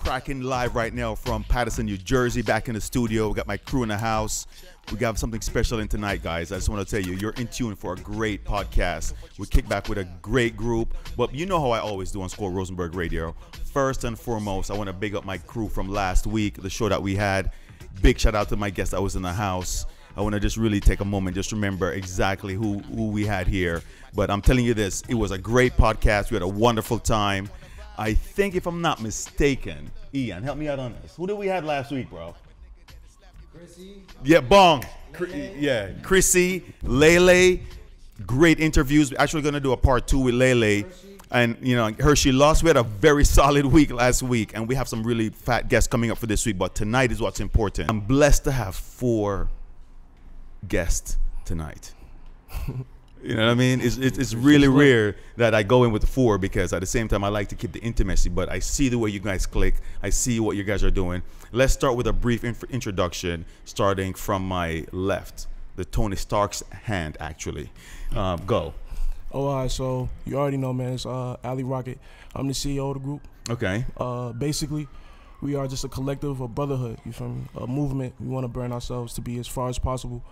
cracking live right now from Paterson, New Jersey, back in the studio. We got my crew in the house. We got something special in tonight, guys. I just want to tell you, you're in tune for a great podcast. We kick back with a great group. But you know how I always do on Squirrel Rosenberg Radio. First and foremost, I want to big up my crew from last week, the show that we had. Big shout out to my guest that was in the house. I want to just really take a moment, just remember exactly who we had here. But I'm telling you this, it was a great podcast. We had a wonderful time. I think, if I'm not mistaken, Ian, help me out on this. Who did we have last week, bro? Chrissy. Yeah, Bong. Yeah, Chrissy, Lele. Great interviews. We're actually going to do a part 2 with Lele. And, you know, Hershey lost. We had a very solid week last week. And we have some really fat guests coming up for this week. But tonight is what's important. I'm blessed to have 4 guests tonight. You know what I mean? It's really rare that I go in with 4, because at the same time I like to keep the intimacy, but I see the way you guys click. I see what you guys are doing. Let's start with a brief introduction, starting from my left, the Tony Stark's hand, actually. Go. Oh, all right, so you already know, man. It's Ali Rocket. I'm the CEO of the group. Okay. Basically, we are just a collective, a brotherhood, you feel me? A movement. We want to brand ourselves to be as far as possible,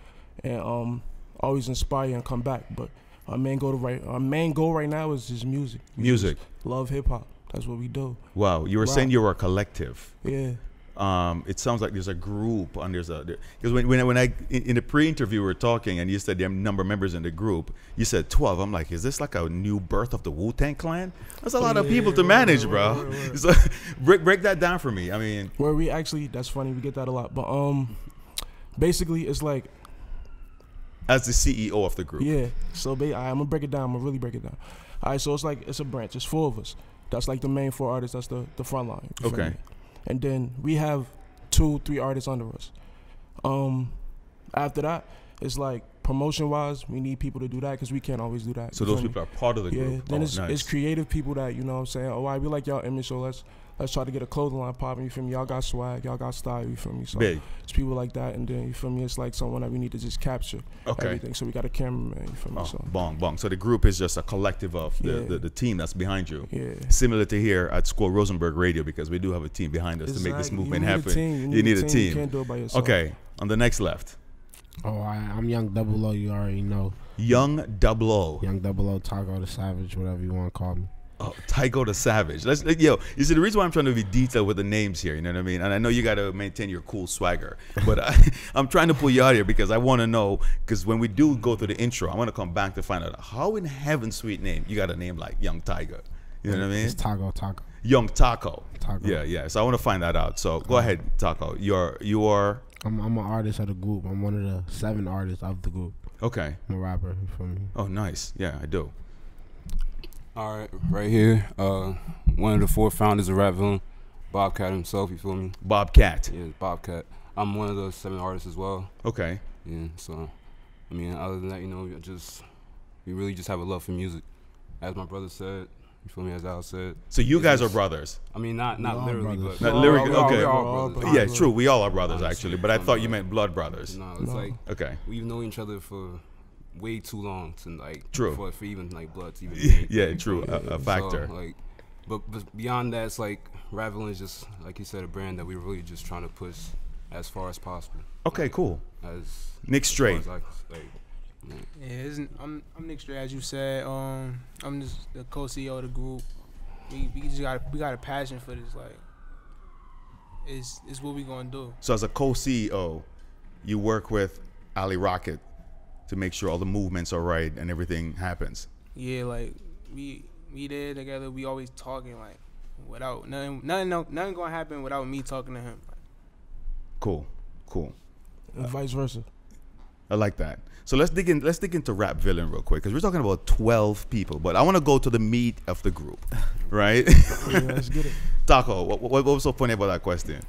and always inspire and come back. But our main goal right now is just music. Music. Love hip hop. That's what we do. Wow, you were saying you were a collective. Yeah. It sounds like there's a group, and because when I in the pre-interview we were talking, and you said there are a number of members in the group. You said 12. I'm like, is this like a new birth of the Wu-Tang Clan? That's a lot of people to manage, bro. So, break that down for me. I mean, where we actually, that's funny. We get that a lot, but basically it's like, as the CEO of the group. Yeah. So I'm gonna break it down. I'm gonna really break it down. All right. So it's like, it's a branch. It's 4 of us. That's like the main 4 artists. That's the front line. Okay. And then we have 2-3 artists under us. After that, it's like promotion wise, we need people to do that, because we can't always do that. So those people are part of the group. Then it's creative people that, you know what I'm saying, oh, I like y'all image, so let's try to get a clothing line popping, you feel me? Y'all got swag, y'all got style, you feel me? So big. It's people like that, and then, you feel me, it's like someone that we need to just capture everything. So we got a cameraman, you feel me? So Bong. So the group is just a collective of the team that's behind you. Yeah. Similar to here at Squirrel Rosenberg Radio, because we do have a team behind us to make this movement happen. You need a team. You can't do it by yourself. Okay, on the next left. Oh, I'm Young Double O, you already know. Young Double O. Young Double O, Taco the Savage, whatever you want to call me. Oh, Tycho the Savage. You see, the reason why I'm trying to be detailed with the names here, you know what I mean? And I know you got to maintain your cool swagger, but I'm trying to pull you out here because I want to know, because when we do go through the intro, I want to come back to find out how in heaven's sweet name you got a name like Young Tiger. You know what I mean? It's Taco. Young Taco. Taco. Yeah. So I want to find that out. So go ahead, Taco. You are. I'm an artist of the group. I'm one of the 7 artists of the group. Okay. I'm a rapper. You feel me? Oh, nice. Yeah, I do. All right, right here, one of the 4 founders of Rap Villan, Bobcat himself, you feel me? Bobcat. Yeah, Bobcat. I'm one of the 7 artists as well. Okay. Yeah, so, I mean, other than that, you know, we really just have a love for music. As my brother said, you feel me, as Al said. So you guys are brothers? I mean, not literally, but. Not literally, okay. We're all brothers. Yeah, true, we all are brothers, actually, but I thought you meant blood brothers. No, it's like, okay. We've known each other for way too long to like true for even like blood to even yeah true a factor. So, like but beyond that, it's like Rap Villan is just, like you said, a brand that we're really just trying to push as far as possible. Okay, cool. As Nick Strait. I'm Nick Strait, as you said. I'm just the co-CEO of the group. We got a passion for this, like it's what we gonna do. So as a co-CEO, you work with Ali Rocket to make sure all the movements are right and everything happens. Yeah, like we there together. We always talking, like without nothing gonna happen without me talking to him. Cool. And vice versa. I like that. So let's dig into Rap Villan real quick, because we're talking about 12 people, but I want to go to the meat of the group, right? Yeah, let's get it. Taco, what was so funny about that question?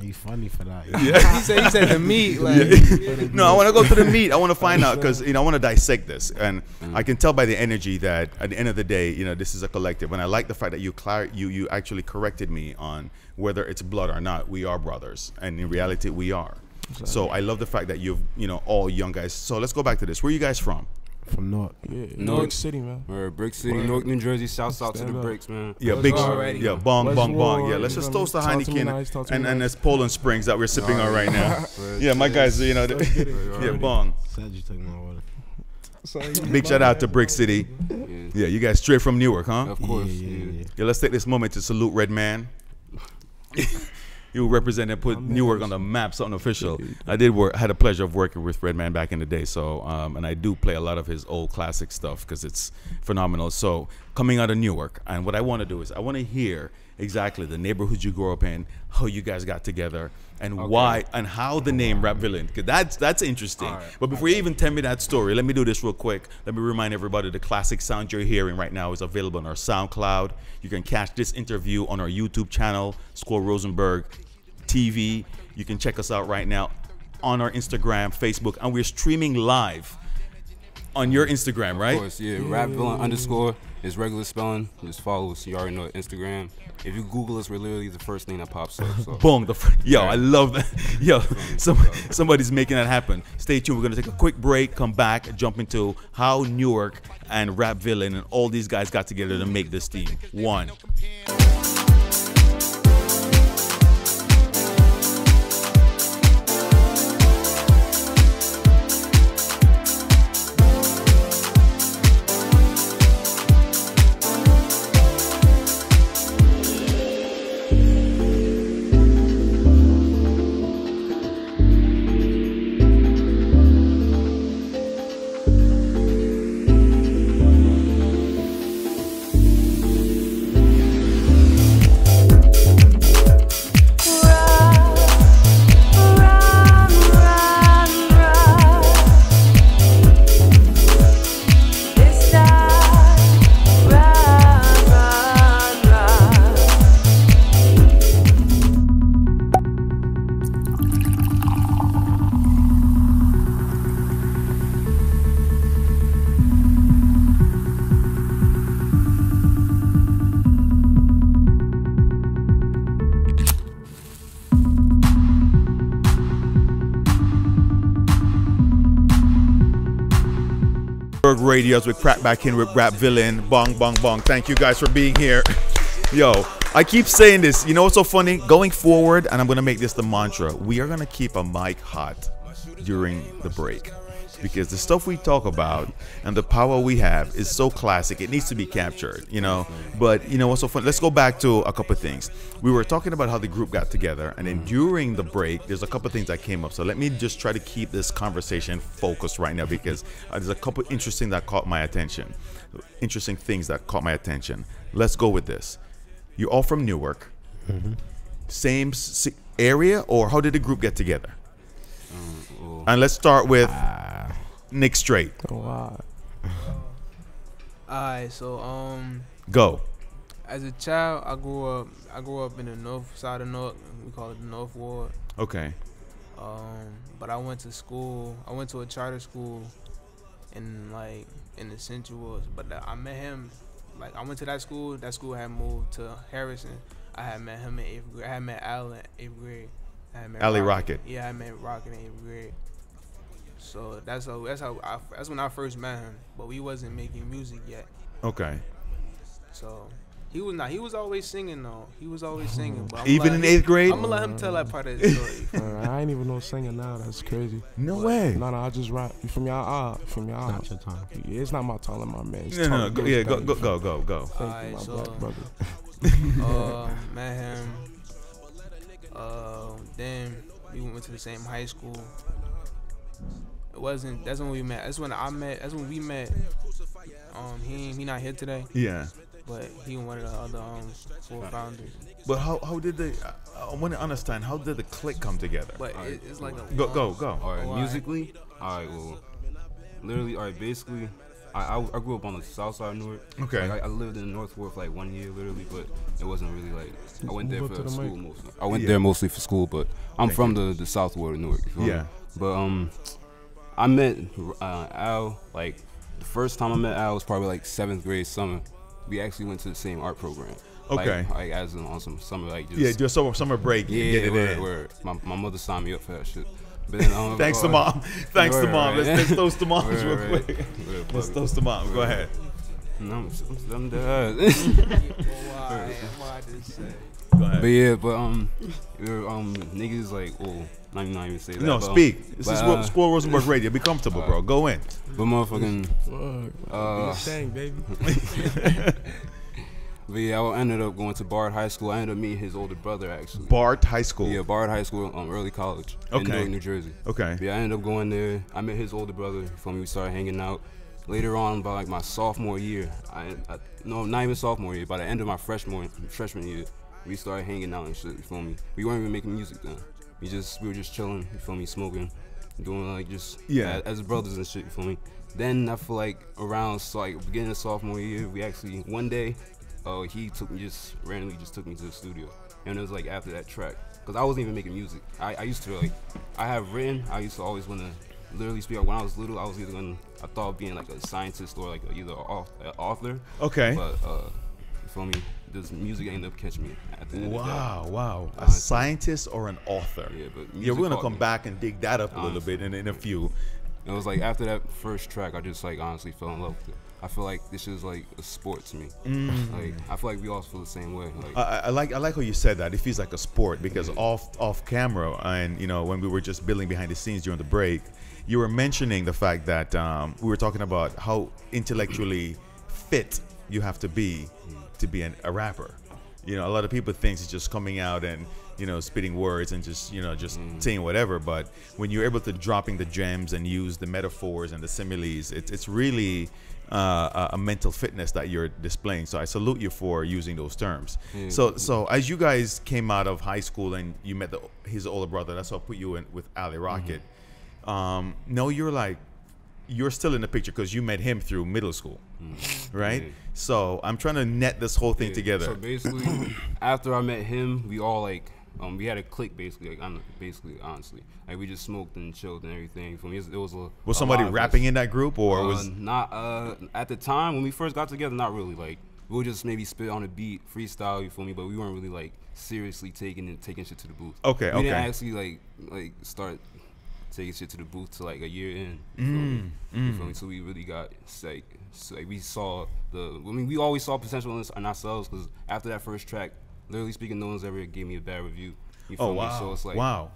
He's funny for that. Yeah. he said the meat. Like, yeah. No, I want to go to the meat. I want to find out, because I want to dissect this, and I can tell by the energy that at the end of the day, this is a collective. And I like the fact that you actually corrected me on whether it's blood or not. We are brothers, and in reality, we are. Exactly. So I love the fact that you've all young guys. So let's go back to this. Where are you guys from? From Newark. Yeah, Newark. Newark City, man. We're Brick City, Word. Newark, New Jersey. Shouts out to Stand the up. Bricks, man. Yeah, Let's big, go already. yeah, bong, Let's bong, bong. war, Yeah, let's you just know, toast the talk to me Heineken nice, talk to me and nice. this Poland Springs that we're sipping on right now. But Yeah, my guys, you know, Let's get it. yeah, bong. Said you took my water. Big shout out to Brick City. yeah, Yeah, you guys straight from Newark, huh? of course. Yeah. Yeah, let's take this moment to salute Redman. You represent and put Newark on the map, something official. I had a pleasure of working with Redman back in the day. So, and I do play a lot of his old classic stuff because it's phenomenal. So, coming out of Newark, and what I want to do is I want to hear exactly the neighborhood you grew up in, how you guys got together, and why, and how the name Rap Villan. Because that's interesting. Right. But before you even tell me that story, let me do this real quick. Let me remind everybody the classic sound you're hearing right now is available on our SoundCloud. You can catch this interview on our YouTube channel, Squirrel Rosenberg TV. You can check us out right now on our Instagram, Facebook, and we're streaming live on your Instagram, right? Of course, yeah. Rap Villan _ is regular spelling. Just follow us. You already know Instagram. If you Google us, we're literally the first thing that pops up. So. Boom. Yo, I love that. Yo, somebody's making that happen. Stay tuned. We're going to take a quick break, come back, jump into how Newark and Rap Villan and all these guys got together to make this team. One. Radios, we crack back in with Rap Villan. Bong, bong, bong. Thank you guys for being here. Yo, I keep saying this. You know what's so funny? Going forward, and I'm going to make this the mantra, we are going to keep a mic hot during the break. Because the stuff we talk about and the power we have is so classic. It needs to be captured, you know. But you know what's so funny? Let's go back to a couple of things. We were talking about how the group got together, and then during the break, there's a couple of things that came up. So let me just try to keep this conversation focused right now because there's a couple interesting that caught my attention. Interesting things that caught my attention. Let's go with this. You're all from Newark. Same area, or how did the group get together? And let's start with Nick Straight. Oh, wow. Alright, so Go. as a child, I grew up in the north side of Newark. We call it the North Ward. Okay. But I went to school. I went to a charter school in the Central Wards. But I met him. Like I went to that school. That school had moved to Harrison. I had met him in 8th grade. I had met Al in 8th grade. I had met Ali Rocket. Yeah, I met Rocket in 8th grade. So that's when I first met him. But we wasn't making music yet. Okay. So he was always singing though. He was always singing. But Even in 8th grade? I'm gonna let him tell that part of the story. I ain't even know singing now. That's crazy. No way. No, I just rap. You feel me? It's not your time. Yeah, it's not my talent, my man. It's No. talent Go, goes yeah, better, go. you feel me? Go. Thank Alright, you, my so- black brother. Met him. Then we went to the same high school. It wasn't. That's when we met. That's when we met. He not here today, Yeah. but he one of the other four founders. But how did I want to understand, how did the clique come together? But it's like a Go. All right, Oh, musically, all right, well, literally, all right, basically, I grew up on the south side of Newark. Okay. Like, I lived in the North Ward for like 1 year, literally, but it wasn't really like, I went there Move up to for the school mic. mostly. I went Yeah. there mostly for school, but I'm Thank from the South Ward of Newark. You feel me? Yeah. But I met Al, like, the first time I met Al was probably like 7th grade summer. We actually went to the same art program. Okay. Like on some summer, like just Yeah, just summer break. yeah, get it in. word. My mother signed me up for that shit. But then, Thanks to mom. Thanks to mom. Right. Let's toast to moms real Right. quick. Let's toast to mom. Go ahead. I'm dead. Why just say? Go ahead. But yeah, niggas like, oh, not even say that. No, but, speak. This is but, Squirrel Rosenberg Radio. Be comfortable, bro. Go in. But motherfucking, Dang, baby. but yeah, I ended up going to Bard High School. I ended up meeting his older brother actually. Bard High School. Yeah, Bard High School, early college in Okay. Newark, New Jersey. Okay. Yeah, I ended up going there. I met his older brother. For me, we started hanging out. Later on, by like my sophomore year, no, not even sophomore year. By the end of my freshman year, we started hanging out and shit. You feel me? We weren't even making music then. We were just chilling. You feel me? Smoking, doing like just as brothers and shit. You feel me? Then I feel like around beginning of sophomore year, we actually one day, he randomly took me to the studio, and it was like after that track, cause I wasn't even making music. I used to I have written. I used to always want to literally speak. When I was little, I was either I thought of being like a scientist or like either an author. Okay. But you feel me? This music ended up catching me at the end of the day. Wow. A scientist or an author? Yeah, but Yeah, we're gonna music come caught me. back and dig that up a little bit in a few. It was like after that first track, I just like honestly fell in love with it. I feel like this is like a sport to me. Like I feel like we all feel the same way. Like I like how you said that. It feels like a sport because off camera and when we were just building behind the scenes during the break, you were mentioning the fact that we were talking about how intellectually fit you have to be a rapper. A lot of people think it's just coming out and spitting words and just saying whatever. But when you're able to dropping the gems and use the metaphors and the similes, it's really a mental fitness that you're displaying. So I salute you for using those terms. So as you guys came out of high school and you met his older brother, that's how I put you in with Ali Rocket. No, you're still in the picture because you met him through middle school, right? Yeah. So I'm trying to net this whole thing together. So basically, after I met him, we all we had a clique basically, honestly, like we just smoked and chilled and everything. For me, it was Was somebody rapping in that group or was not at the time when we first got together? Not really. Like we would just maybe spit on a beat, freestyle. You feel me? But we weren't really like seriously taking shit to the booth. Okay. We didn't actually like start taking shit to the booth till like a year in. You feel me? So we really got we saw we always saw potential in ourselves because after that first track, literally speaking, no one's ever gave me a bad review. You feel me? So it's like wow.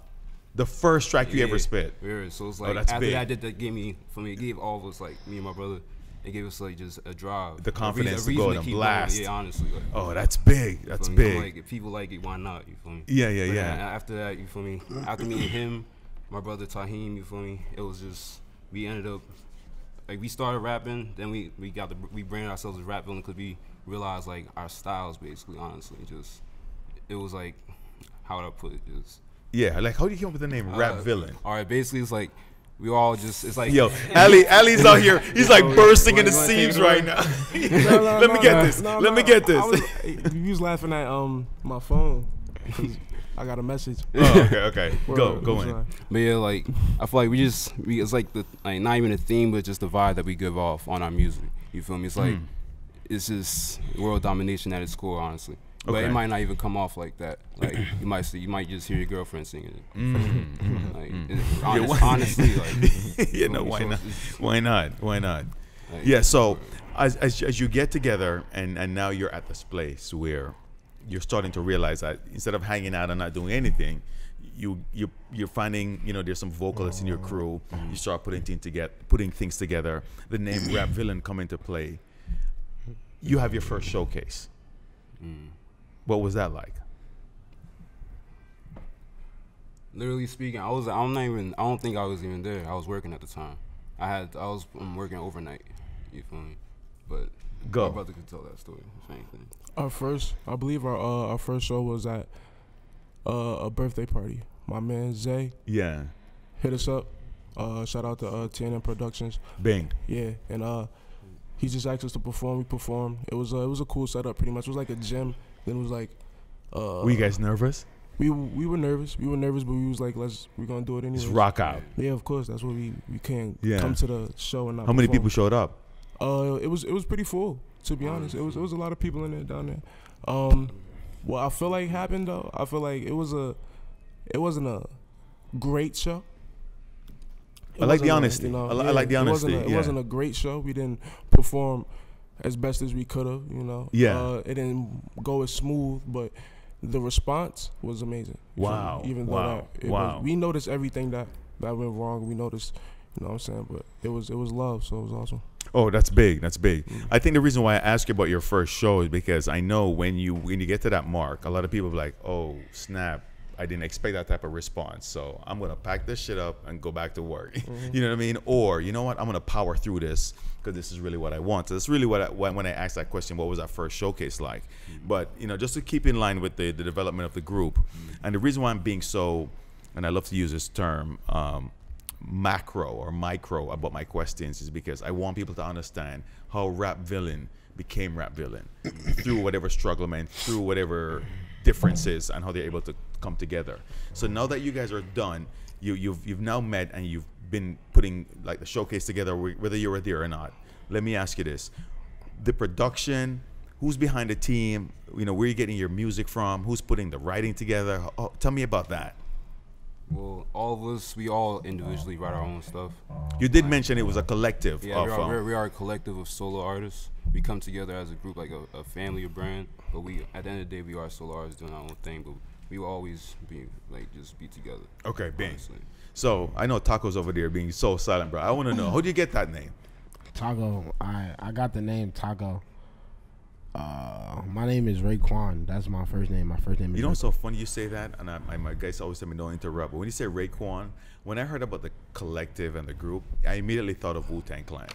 The first track you ever spit. Yeah, so it's like that's after big. that it gave all of us, like me and my brother, it gave us like just a drive. The confidence a to go reason and keep blast. going. Yeah, honestly. Like, Oh, that's big. That's feel me? big. I'm like, if people like it, why not? You feel me? Yeah. But then after that, you feel me? After meeting him, my brother Taheem, you feel me? It was just we ended up like we started rapping, then we branded ourselves as Rap Villan because we realized like our styles basically, honestly, just it was like how would I put it? Just Yeah, like how do you come up with the name Rap Villan? all right, basically it's like we all just it's like Yo, Ali's out here. He's like bursting in the seams right now. Let me get this. Let me get this. You was laughing at my phone. 'Cause I got a message. Oh, okay. Go in. Sorry. But yeah, like I feel like it's like not even a theme, but just the vibe that we give off on our music. You feel me? It's like it's just world domination at its core, honestly. But Okay. it might not even come off like that. Like you might just hear your girlfriend singing it. Like honestly, like Yeah, no, why so not? it's- Why not? like, Yeah, so as you get together and now you're at this place where you're starting to realize that instead of hanging out and not doing anything, you're finding there's some vocalists in your crew. You start putting things together. The name Rap Villan come into play. You have your first showcase. What was that like? Literally speaking, I don't think I was even there. I was working at the time. I was working overnight. You feel me? But Go. my brother could tell that story. If anything. I believe our first show was at a birthday party. My man Zay Yeah. hit us up. Shout out to TNN Productions. Bing. Yeah, and he just asked us to perform. We performed. It was a cool setup, pretty much. It was like a gym. Then it was like. Were you guys nervous? We were nervous. We were nervous, but we was like, we're gonna do it anyway. Just rock out. Yeah, of course. That's what we can't Yeah. come to the show and not. How many perform. people showed up? It was pretty full, to be honest. It was a lot of people in there down there. What I feel like happened though, I feel like it wasn't a great show. I like the honesty. I like the honesty. It wasn't a great show. We didn't perform as best as we could have, Yeah. It didn't go as smooth, but the response was amazing. Wow. Even though we noticed everything that went wrong. We noticed, you know what I'm saying? But it was love, so it was awesome. Oh, that's big. That's big. I think the reason why I asked you about your first show is because I know when you get to that mark, a lot of people are like, oh, snap. I didn't expect that type of response. So I'm going to pack this shit up and go back to work. You know what I mean? Or, you know what? I'm going to power through this because this is really what I want. So that's really when I asked that question, what was that first showcase like? But, just to keep in line with the development of the group. And the reason why I'm being so, and I love to use this term, macro or micro about my questions is because I want people to understand how Rap Villan became Rap Villan through whatever struggle, man, through whatever differences and how they're able to come together. So now that you guys are done, you've now met and you've been putting like the showcase together, whether you were there or not. Let me ask you this: the production, who's behind the team? Where are you getting your music from? Who's putting the writing together? Tell me about that. Well, all of us, we all individually write our own stuff. You did mention it was a collective. Yeah, we are a collective of solo artists. We come together as a group, like a family, a brand. But at the end of the day, we are solo artists doing our own thing. But we will always be together. Okay, bang. Honestly. So I know Taco's over there being so silent, bro. I want to know, how do you get that name? Taco. I got the name Taco. My name is Raekwon. That's my first name. My first name is. It's so funny you say that, and my guys always tell me don't interrupt. But when you say Raekwon, when I heard about the collective and the group, I immediately thought of Wu-Tang Clan.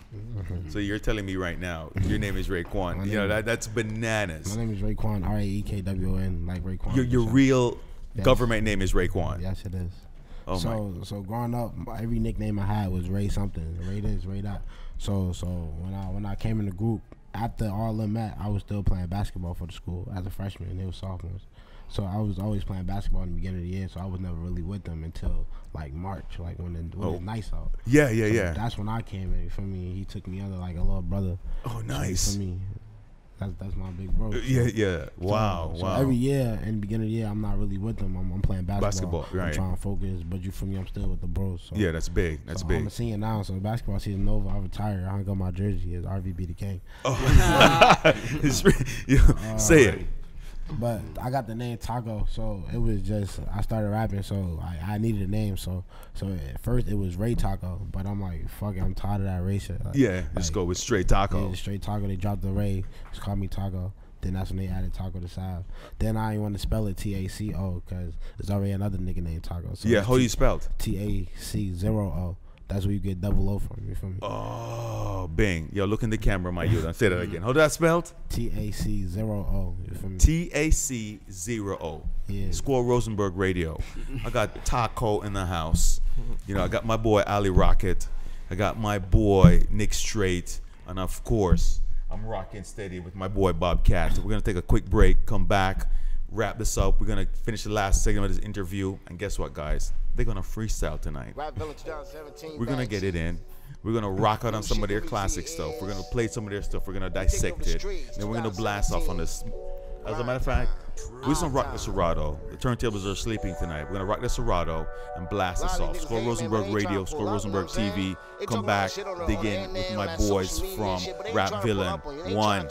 So you're telling me right now your name is Raekwon. That's bananas. My name is Raekwon. Raekwon, like Raekwon. Your real government name is Raekwon. Yes, it is. Oh so growing up, every nickname I had was Ray something, Ray this, Ray that. So when I came in the group, after all of them met, I was still playing basketball for the school as a freshman, and they were sophomores. So I was always playing basketball in the beginning of the year, so I was never really with them until like March, like when the nights out. Yeah. That's when I came in, for me. He took me under like a little brother. Oh, nice. For me. That's my big bro. Yeah. Wow. So every year, in the beginning of the year, I'm not really with them. I'm playing basketball. Right. I'm trying to focus, but for me, I'm still with the bros. So. Yeah, that's big. That's big. I'm a senior now, so basketball season over. I retired. I hung up my jersey as RVB the King. Oh, say it. But I got the name Taco, so it was just, I started rapping, so I needed a name. So at first it was Ray Taco, but I'm like, fuck it, I'm tired of that Ray shit. Just go with straight Taco. Yeah, straight Taco. They dropped the Ray, just called me Taco. Then that's when they added Taco to Sav. Then I didn't want to spell it T-A-C-O because there's already another nigga named Taco. So how do you spell it? T-A-C-0-O. That's where you get double O from. You feel me? Oh, bing. Yo, look in the camera, my youth. Say that again. How that spelled? T-A-C-0-O. You feel me? T-A-C-0-O. Yeah. Squirrel Rosenberg Radio. I got Taco in the house. I got my boy Ali Rocket. I got my boy Nick Straight. And of course, I'm rocking steady with my boy Bobcat. We're going to take a quick break, come back, wrap this up. We're going to finish the last segment of this interview. And guess what, guys? They're going to freestyle tonight. We're going to get it in. We're going to rock out on some of their classic stuff. We're going to play some of their stuff. We're going to dissect it. Then we're going to blast off on this. As a matter of fact, we're just going to rock the Serato. The turntables are sleeping tonight. We're going to rock the Serato and blast us off. Squirrel Rosenberg Radio, Squirrel Rosenberg TV. Come back, dig in with my boys from Rap Villan. One.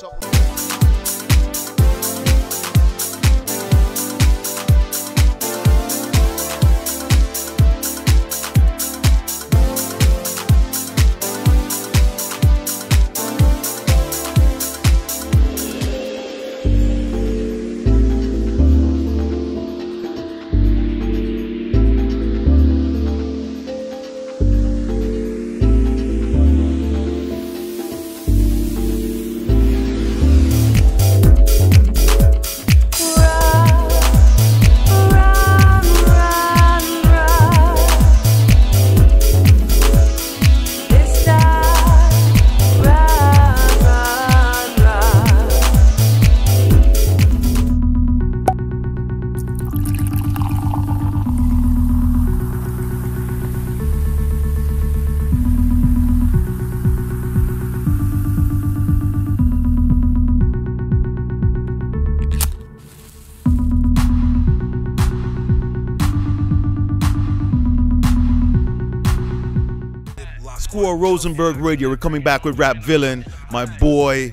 Squirrel Rosenberg Radio. We're coming back with Rap Villan, my boy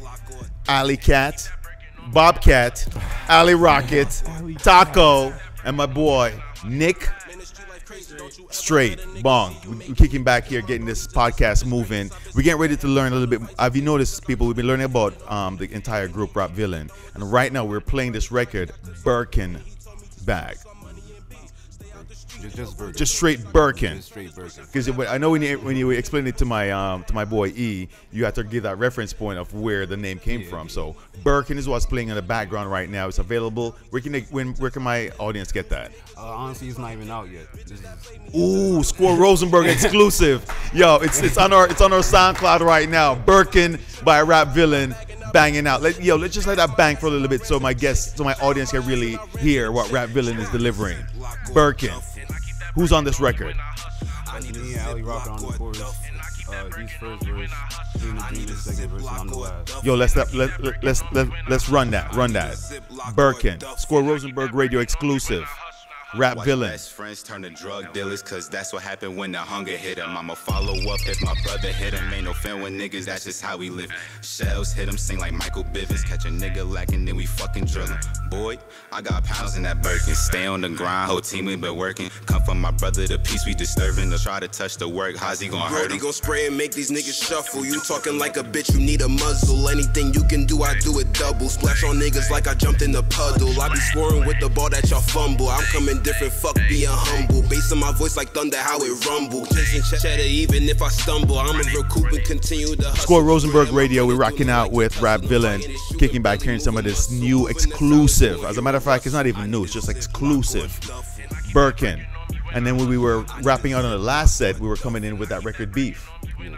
Alley Cat, Bobcat, Alley Rocket, Taco, and my boy Nick. Straight Bong. We're kicking back here, getting this podcast moving. We're getting ready to learn a little bit. Have you noticed, people? We've been learning about the entire group, Rap Villan, and right now we're playing this record, Birkin Bag. Just straight Birkin. Because I know when you explained it to my boy E, you had to give that reference point of where the name came from. So Birkin is what's playing in the background right now. It's available. Where can my audience get that? Honestly, it's not even out yet. Ooh, Squirrel Rosenberg exclusive. Yo, it's on our SoundCloud right now. Birkin by Rap Villan. Banging out. Let's just let that bang for a little bit so my audience can really hear what Rap Villan is delivering. Birkin. Who's on this record? Me and Ali Rocker on the chorus. He's first verse, Dream is second verse, and I'm the last. Yo, let's run that. Birkin, Squirrel Rosenberg Radio exclusive. Rap Villan. Best friends turn to drug dealers, cause that's what happened when the hunger hit him. I'ma follow up if my brother hit him. Ain't no fan with niggas, that's just how we live. Shells hit him, sing like Michael Bivins. Catch a nigga lacking, then we fucking drillin'. Boy, I got pounds in that Birkin. Stay on the grind, whole team we been working. Come from my brother, the peace we disturbing. To try to touch the work, how's he gonna hurt him? Brody gon' spray and make these niggas shuffle. You talking like a bitch, you need a muzzle. Anything you can do, I do it double. Splash on niggas like I jumped in the puddle. I be scoring with the ball that y'all fumble. I'm coming different, fuck being humble. Bass in my voice like thunder, how it rumble. Chasing cheddar even if I stumble. I'ma recoup and continue to hustle. Squirrel Rosenberg Radio, we're rocking out with Rap Villan. Kicking back, hearing some of this new exclusive. As a matter of fact, it's not even new, it's just exclusive. Birkin. And then when we were wrapping out on the last set, we were coming in with that record Beef.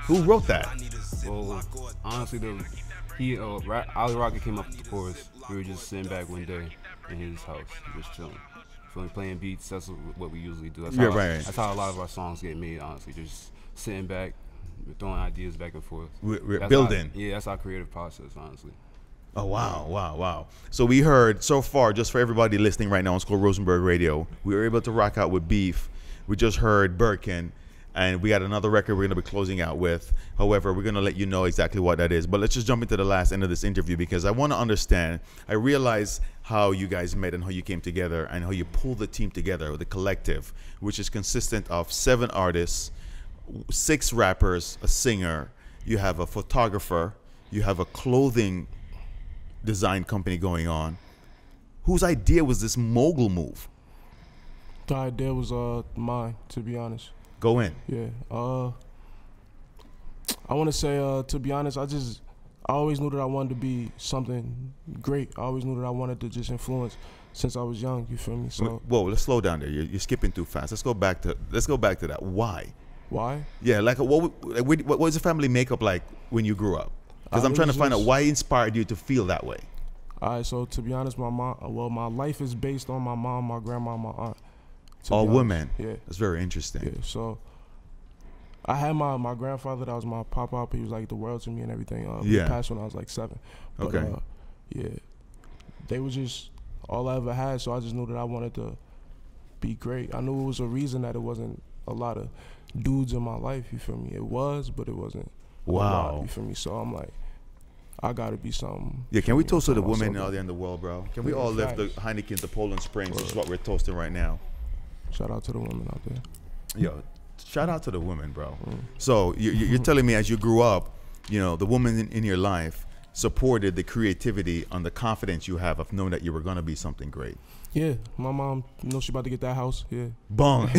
Who wrote that? Well, honestly, Ali Rocket came up with the chorus. We were just sitting back one day in his house, just chilling. So playing beats, that's what we usually do. That's how a lot of our songs get made, honestly. Just sitting back, throwing ideas back and forth. We're building. That's our creative process, honestly. Oh, wow. So we heard so far, just for everybody listening right now on Squirrel Rosenberg Radio, we were able to rock out with Beef. We just heard Birkin, and we got another record we're going to be closing out with. However, we're going to let you know exactly what that is. But let's just jump into the last end of this interview because I want to understand. I realize how you guys met and how you came together and how you pulled the team together, the collective, which is consistent of 7 artists, 6 rappers, a singer. You have a photographer. You have a clothing design company going on. Whose idea was this mogul move? The idea was mine, to be honest. Go in. Yeah. I want to say, to be honest, I always knew that I wanted to be something great. I always knew that I wanted to just influence since I was young. You feel me? So whoa, let's slow down there. You're skipping too fast. Let's go back to that. Why? Why? Yeah, like what was the family makeup like when you grew up? Because I'm trying to find out why inspired you to feel that way. All right, so to be honest, my life is based on my mom, my grandma, and my aunt. All women. Yeah. That's very interesting. Yeah, so I had my grandfather, that was my pop-up. He was like the world to me and everything. He passed when I was like 7. But, okay. Yeah, they was just all I ever had, so I just knew that I wanted to be great. I knew it was a reason that it wasn't a lot of dudes in my life, you feel me? It was, but it wasn't. Wow. You feel me? So I'm like, I gotta be something. Yeah, can we toast to the women out there in the world, bro? Can we all lift the Heineken to Poland Springs? This is what we're toasting right now. Shout out to the women out there. Yo, shout out to the women, bro. So you're telling me as you grew up, you know, the woman in your life supported the creativity and the confidence you have of knowing that you were going to be something great. Yeah, my mom, you know, she about to get that house. Yeah. Bong.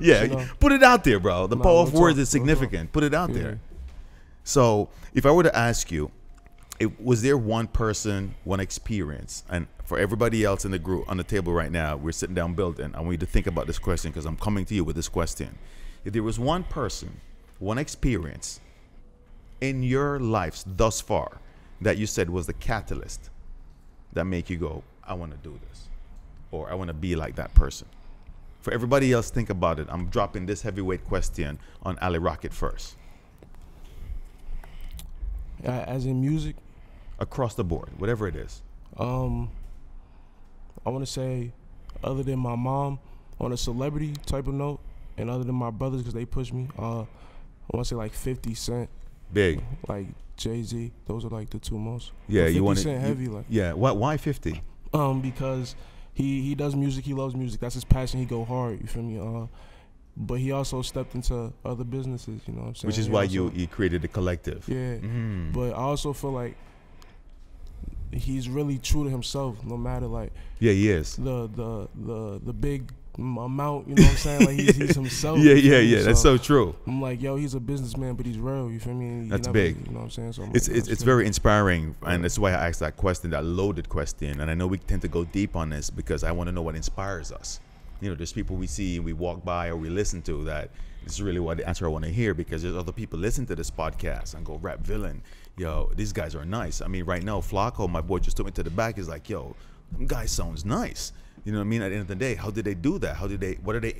Yeah, you know. Put it out there, bro. The power of words is significant. Put it out there. So if I were to ask you, was there one person, one experience, and for everybody else in the group on the table right now, we're sitting down building. I want you to think about this question because I'm coming to you with this question. If there was one person, one experience in your lives thus far that you said was the catalyst that make you go, I want to do this, or I want to be like that person. For everybody else, think about it. I'm dropping this heavyweight question on Ali Rocket first. As in music? Across the board, whatever it is. I want to say, other than my mom, on a celebrity type of note, and other than my brothers because they pushed me, I want I want to say like 50 Cent, Big. like Jay-Z. Those are like the two most. Yeah, But you want 50 Cent heavy, like. Yeah. Why 50? Because he does music. He loves music. That's his passion. He go hard. You feel me? But he also stepped into other businesses. You know what I'm saying? Which is why you created the collective. Yeah. But I also feel like he's really true to himself. No matter like. Yeah, he is. The big amount. You know what I'm saying? Like he's himself. Yeah. That's so true. I'm like, yo, he's a businessman, but he's real. You feel me? That's big. You know what I'm saying? So It's very inspiring, and that's why I asked that question, that loaded question. And I know we tend to go deep on this because I want to know what inspires us. You know, there's people we see and we walk by or we listen to that this is really what the answer I want to hear, because there's other people listen to this podcast and go, Rap Villan, yo, these guys are nice. I mean, right now, Flacco, my boy, just took me to the back. He's like, yo, them guys sounds nice. You know what I mean? At the end of the day, how did they do that? What are they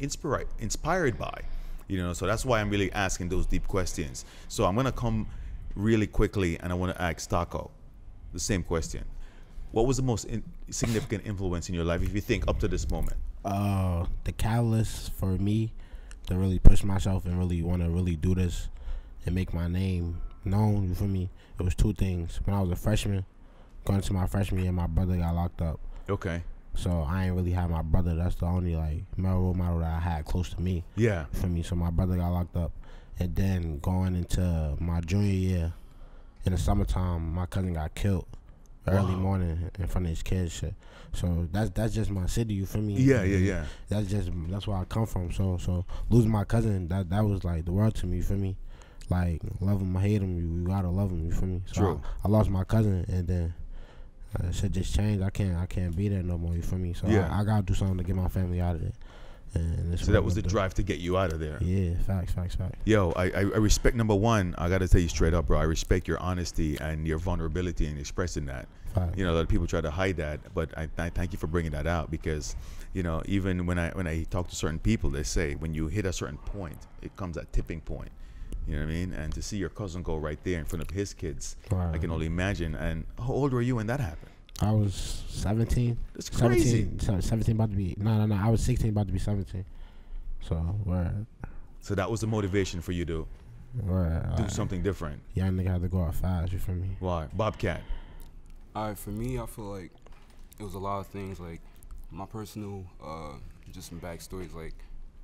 inspired by? You know, so that's why I'm really asking those deep questions. So I'm going to come really quickly, and I want to ask Taco the same question. What was the most significant influence in your life, if you think, up to this moment? The catalyst for me to really push myself and really want to really do this and make my name known, you feel me? It was two things. When I was a freshman, going to my freshman year, my brother got locked up. Okay. So I ain't really have my brother. That's the only like role model that I had close to me. Yeah. For me, so my brother got locked up, and then going into my junior year, in the summertime, my cousin got killed early morning in front of his kids. Shit. So that's just my city. You feel me? Yeah. That's where I come from. So losing my cousin, that was like the world to me. You feel me? Like love him or hate him, you gotta love him. You feel me? So True. I lost my cousin, and then. Shit just changed. I can't be there no more. You feel me? So yeah. I gotta do something to get my family out of there. And so that was the drive to get you out of there. Yeah, facts. Yo, I respect, number one, I gotta tell you straight up, bro. I respect your honesty and your vulnerability in expressing that. Facts. You know, a lot of people try to hide that, but I thank you for bringing that out, because, you know, even when I talk to certain people, they say when you hit a certain point, it comes that tipping point. You know what I mean? And to see your cousin go right there in front of his kids, I can only imagine. And how old were you when that happened? I was 17. That's crazy. 17 about to be, no. I was 16 about to be 17. So that was the motivation for you to do something different. Young nigga had to go out fast, you feel me? Why? Bobcat. All right, for me, I feel like it was a lot of things, like my personal, just some backstories. Like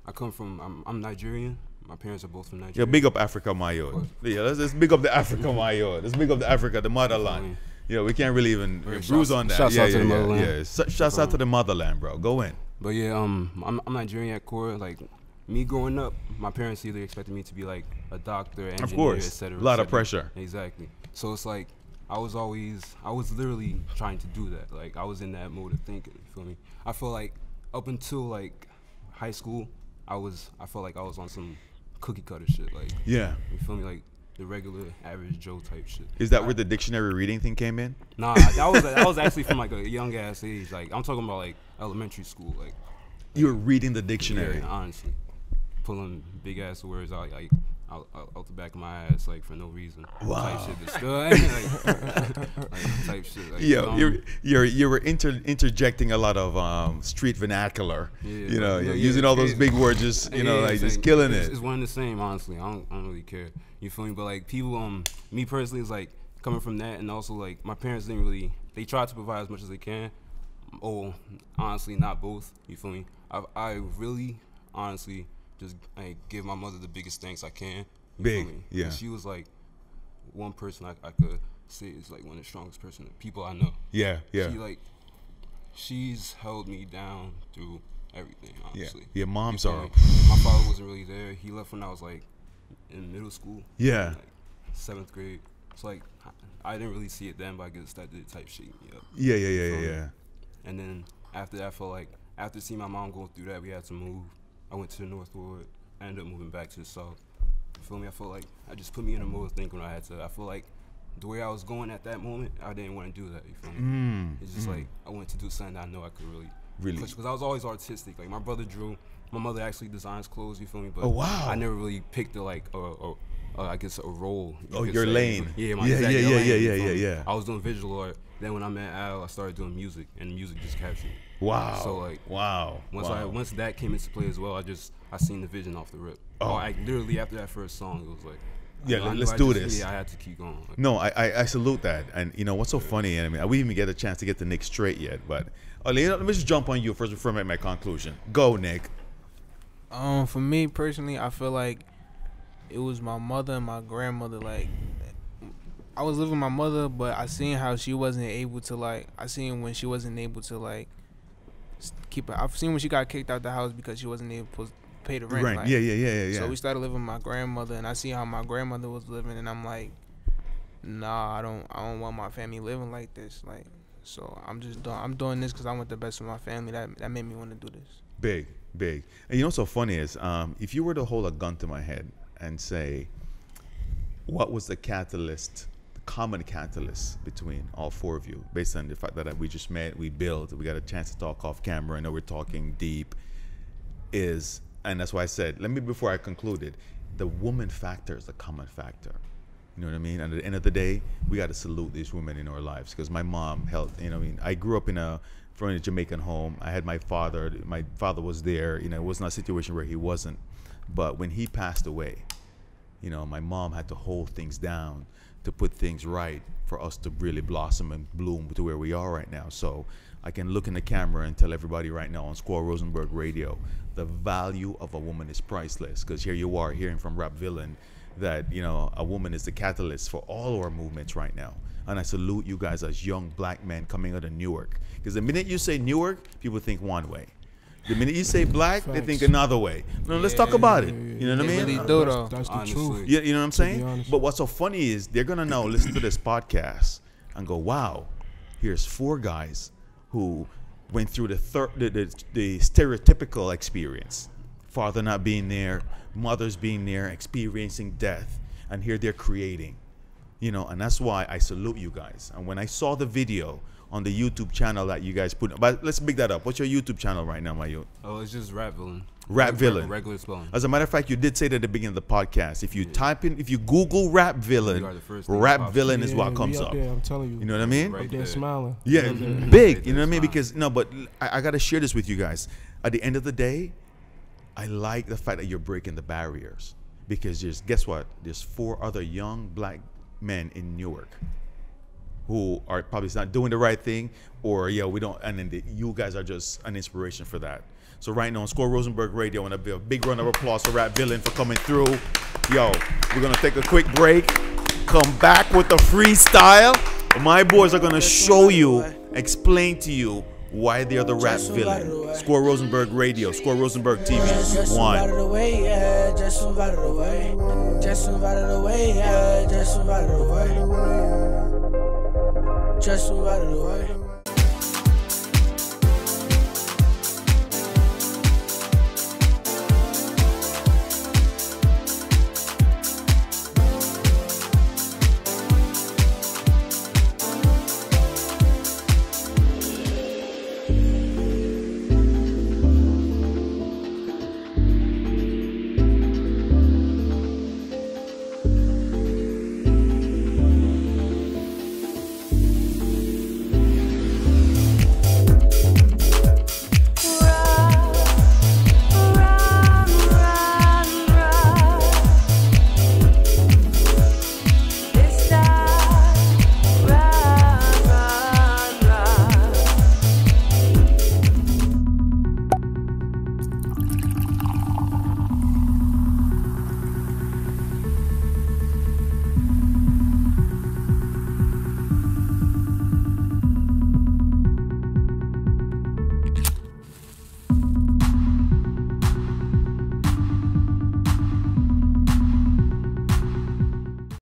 I come from, I'm Nigerian. My parents are both from Nigeria. Yeah, big up Africa, my yo. Yeah, let's big up the Africa, my yo. Let's big up the Africa, the motherland. Yeah, we can't really even bruise on that. Shouts out to the motherland. Yeah, shouts out to the motherland, bro. Go in. But yeah, I'm Nigerian at core. Like me growing up, my parents either expected me to be like a doctor, engineer, etc. A lot of pressure. Exactly. So it's like I was literally trying to do that. Like I was in that mode of thinking. You feel me? I feel like up until like high school, I felt like I was on some cookie cutter shit. Like yeah, you feel me? Like the regular average Joe type shit. Is that where the dictionary reading thing came in? Nah, that was actually from like a young ass age. Like I'm talking about like elementary school. Like you were reading the dictionary. Yeah, honestly, pulling big ass words out like out the back of my ass like for no reason. Wow. Type shit. But still, like type shit. Like, yo, you were interjecting a lot of street vernacular. Yeah, you know, using all those big words, just just killing it. It's one and the same, honestly. I don't really care. You feel me? But like people, me personally, is like coming from that, and also like my parents didn't really. They tried to provide as much as they can. Oh, honestly, not both. You feel me? I really, honestly, just like give my mother the biggest thanks I can. You Big, feel me? yeah. She was like one person I could say is like one of the strongest people I know. Yeah. She's held me down through everything, honestly. Yeah, moms are. My father wasn't really there. He left when I was like in middle school. Yeah. Like 7th grade. It's like I didn't really see it then, but I guess that did type shape me up. Yeah. And then after that, I felt like after seeing my mom go through that, we had to move. I went to the North Ward. I ended up moving back to the South. You feel me? I felt like I just put me in a mode of thinking when I had to. I feel like the way I was going at that moment, I didn't want to do that. You feel me? It's just like I wanted to do something that I know I could really push, because I was always artistic. Like my brother drew. My mother actually designs clothes. You feel me? But I never really picked I guess a role. Your lane. Yeah, yeah. I was doing visual art. Then when I met Al, I started doing music, and music just captured me. Wow. So like, wow. Once that came into play as well, I seen the vision off the rip. Oh. I literally after that first song, it was like, yeah, let's do this. Yeah, I had to keep going. Like, no, I salute that. And you know what's so funny? I mean, we didn't even get a chance to get the Nick straight yet. But let me just jump on you first before I make my conclusion. Go, Nick. For me personally, I feel like it was my mother and my grandmother. Like, I was living with my mother, but I seen how she wasn't able to, like, I seen when she wasn't able to, like, keep her. I've seen when she got kicked out the house because she wasn't able to pay the rent. Like, Yeah. So we started living with my grandmother, and I see how my grandmother was living, and I'm like, nah, I don't want my family living like this. Like, so I'm doing this because I want the best for my family. That made me want to do this. Big. And you know what's so funny is, if you were to hold a gun to my head and say, what was the common catalyst between all four of you, based on the fact that we just met, we built, we got a chance to talk off camera, I know we're talking deep, and that's why I said, before I concluded, the woman factor is the common factor. You know what I mean? And at the end of the day, we got to salute these women in our lives, because my mom held, you know what I mean? I grew up from a Jamaican home. I had my father was there, you know, it wasn't a situation where he wasn't. But when he passed away, you know, my mom had to hold things down to put things right for us to really blossom and bloom to where we are right now. So I can look in the camera and tell everybody right now on Squirrel Rosenberg Radio, the value of a woman is priceless. Because here you are hearing from Rap Villan that, you know, a woman is the catalyst for all our movements right now. And I salute you guys as young black men coming out of Newark. Because the minute you say Newark, people think one way. The minute you say black, they think another way. No, let's talk about it. You know what I mean? Really do, though. That's the Honestly. truth. You know what I'm saying? Honest. But what's so funny is they're gonna now listen to this podcast and go, "Wow, here's four guys who went through the stereotypical experience: father not being there, mothers being there, experiencing death, and here they're creating." You know, and that's why I salute you guys. And when I saw the video on the YouTube channel that you guys put, but let's big that up. What's your YouTube channel right now, my youth? Oh, it's just Rap Villan. Rap Villan. Regular spelling. As a matter of fact, you did say that at the beginning of the podcast. If you if you Google Rap Villan, Rap Villan is what comes up. I'm telling you. You know what I mean? Right Up there there. smiling. Yeah, big. You know what I mean? Because but I gotta share this with you guys. At the end of the day, I like the fact that you're breaking the barriers, because guess what? There's four other young black men in Newark who are probably not doing the right thing, or we don't, and then you guys are just an inspiration for that. So right now on Squirrel Rosenberg Radio, I want to give a big round of applause for Rap Villan for coming through. Yo, we're gonna take a quick break, come back with the freestyle. My boys are gonna show you, explain to you why they are the Rap Villan. Squirrel Rosenberg Radio, Squirrel Rosenberg TV. One. Just move out of the way. Just move out of the way. Just move out of the way.